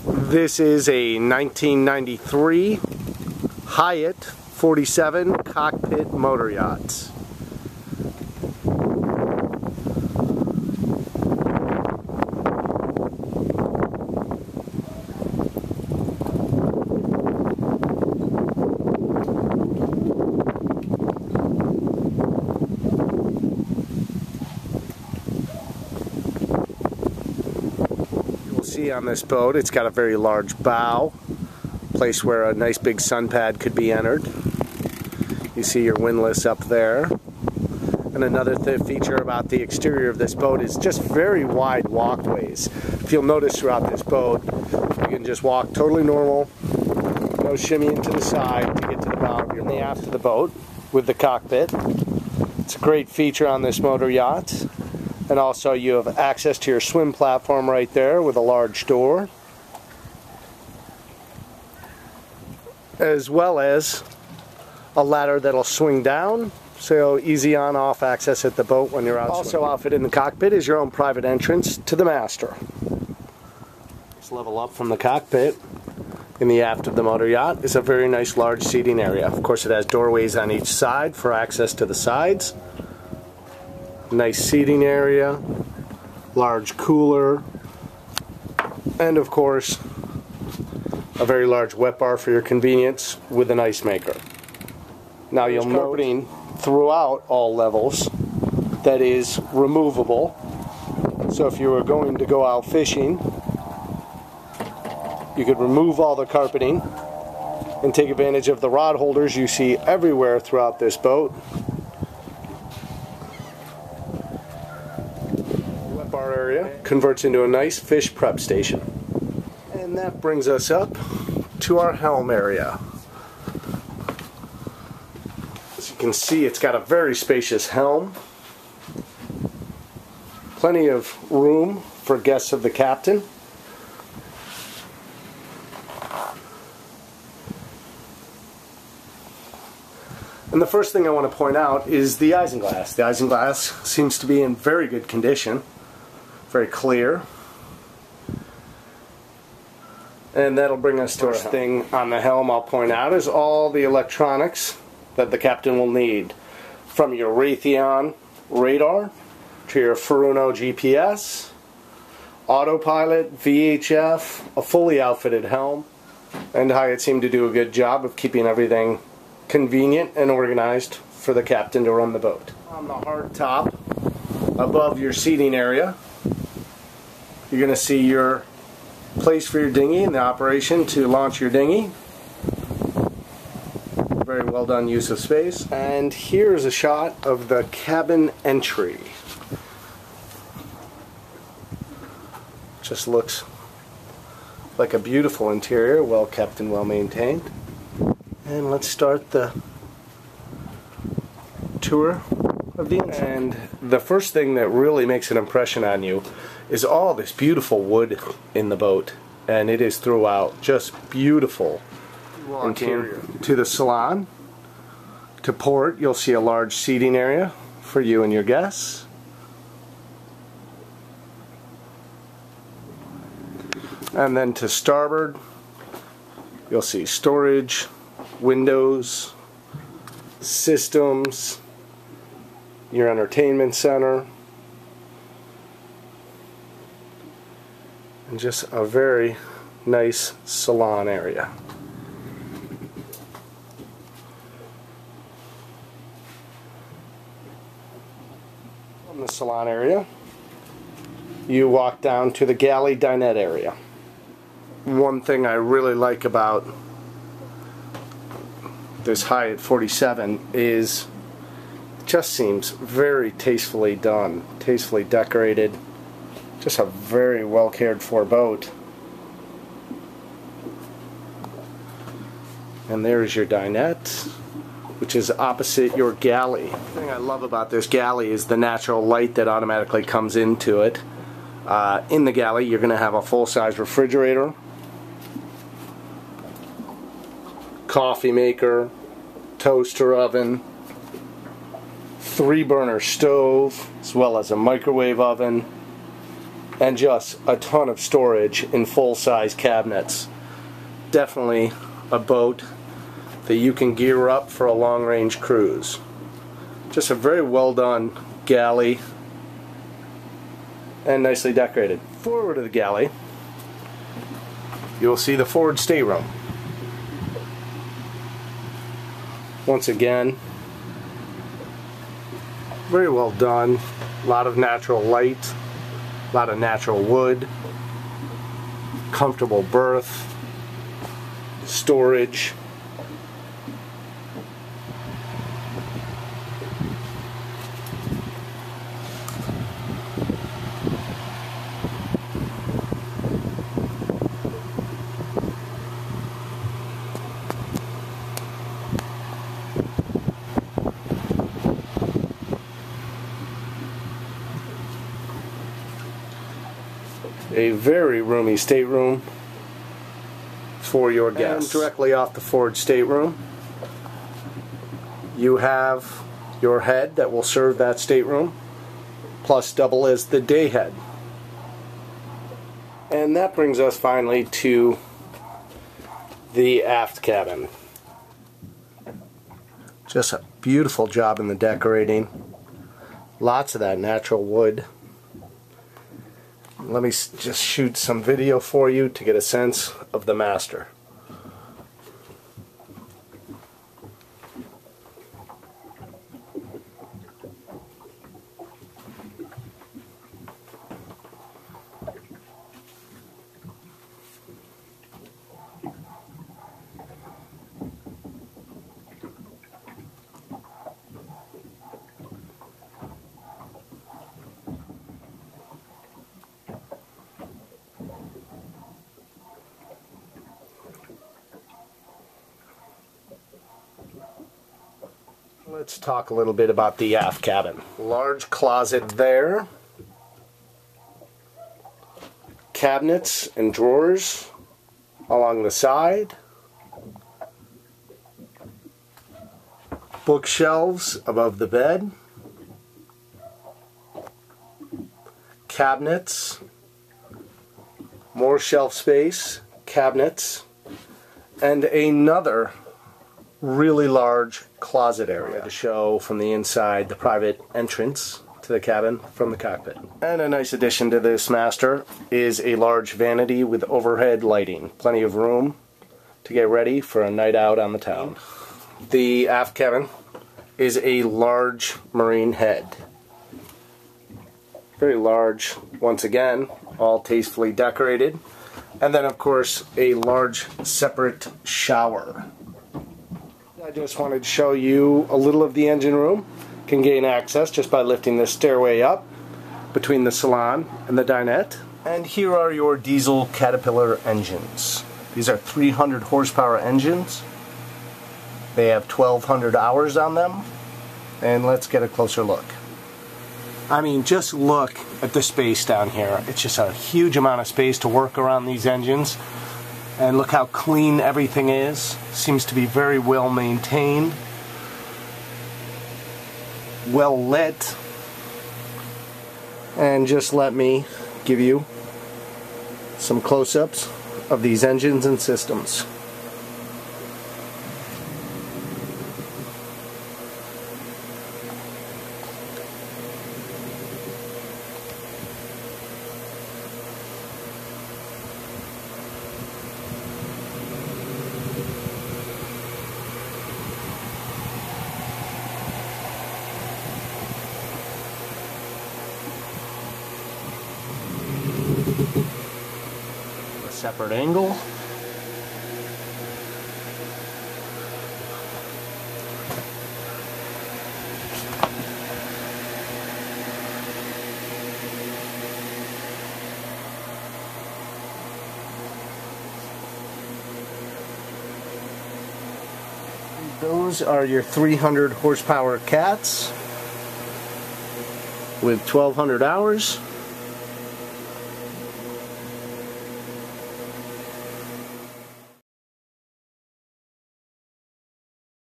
This is a 1993 Hyatt 47 Cockpit Motoryacht. See on this boat, it's got a very large bow, place where a nice big sun pad could be entered. You see your windlass up there. And another feature about the exterior of this boat is just very wide walkways. If you'll notice throughout this boat, you can just walk totally normal, no shimmying to the side to get to the bow of your boat. In the aft of the boat with the cockpit. It's a great feature on this motor yacht. And also you have access to your swim platform right there with a large door, as well as a ladder that'll swing down, so easy on-off access at the boat when you're out swimming. Also outfitted in the cockpit is your own private entrance to the master. Let's level up from the cockpit. In the aft of the motor yacht is a very nice large seating area. Of course, it has doorways on each side for access to the sides. Nice seating area, large cooler, and of course a very large wet bar for your convenience with an ice maker. Now you'll note throughout all levels that is removable, so if you were going to go out fishing, you could remove all the carpeting and take advantage of the rod holders you see everywhere throughout this boat. Bar area converts into a nice fish prep station. And that brings us up to our helm area. As you can see, it's got a very spacious helm. Plenty of room for guests of the captain. And the first thing I want to point out is the isinglass. The isinglass seems to be in very good condition. Very clear. And that'll bring us to our thing on the helm I'll point out is all the electronics that the captain will need. From your Raytheon radar to your Furuno GPS, autopilot, VHF, a fully outfitted helm. And Hyatt seemed to do a good job of keeping everything convenient and organized for the captain to run the boat. On the hard top, above your seating area, you're going to see your place for your dinghy and the operation to launch your dinghy. Very well done use of space. And here's a shot of the cabin entry. Just looks like a beautiful interior, well kept and well maintained. And let's start the tour of the inside. And the first thing that really makes an impression on you is all this beautiful wood in the boat, and it is throughout just beautiful. Interior to the salon. To port, you'll see a large seating area for you and your guests. And then to starboard, you'll see storage, windows, systems, your entertainment center, and just a very nice salon area. From the salon area, you walk down to the galley dinette area. One thing I really like about this Hyatt 47 is it just seems very tastefully done, tastefully decorated. Just a very well cared for boat. And there's your dinette, which is opposite your galley. The thing I love about this galley is the natural light that automatically comes into it. In the galley, you're going to have a full-size refrigerator, coffee maker, toaster oven, 3-burner stove, as well as a microwave oven. and just a ton of storage in full-size cabinets. Definitely a boat that you can gear up for a long-range cruise. Just a very well done galley and nicely decorated. Forward of the galley, you'll see the forward stateroom. Once again, very well done. A lot of natural light, a lot of natural wood, comfortable berth, storage. A very roomy stateroom for your guests. And directly off the forward stateroom, you have your head that will serve that stateroom, plus double as the day head. And that brings us finally to the aft cabin. Just a beautiful job in the decorating. Lots of that natural wood. Let me just shoot some video for you to get a sense of the master. Let's talk a little bit about the aft cabin. Large closet there. Cabinets and drawers along the side. Bookshelves above the bed. Cabinets. More shelf space. Cabinets. And another really large closet area to show from the inside the private entrance to the cabin from the cockpit. And a nice addition to this master is a large vanity with overhead lighting. Plenty of room to get ready for a night out on the town. The aft cabin is a large marine head. Very large, once again, all tastefully decorated. And then of course a large separate shower. I just wanted to show you a little of the engine room. You can gain access just by lifting this stairway up between the salon and the dinette. And here are your diesel Caterpillar engines. These are 300 horsepower engines. They have 1,200 hours on them. And let's get a closer look. I mean, just look at the space down here. It's just a huge amount of space to work around these engines. And look how clean everything is. Seems to be very well maintained. Well lit. And just let me give you some close-ups of these engines and systems. A separate angle. Those are your 300 horsepower cats with 1,200 hours.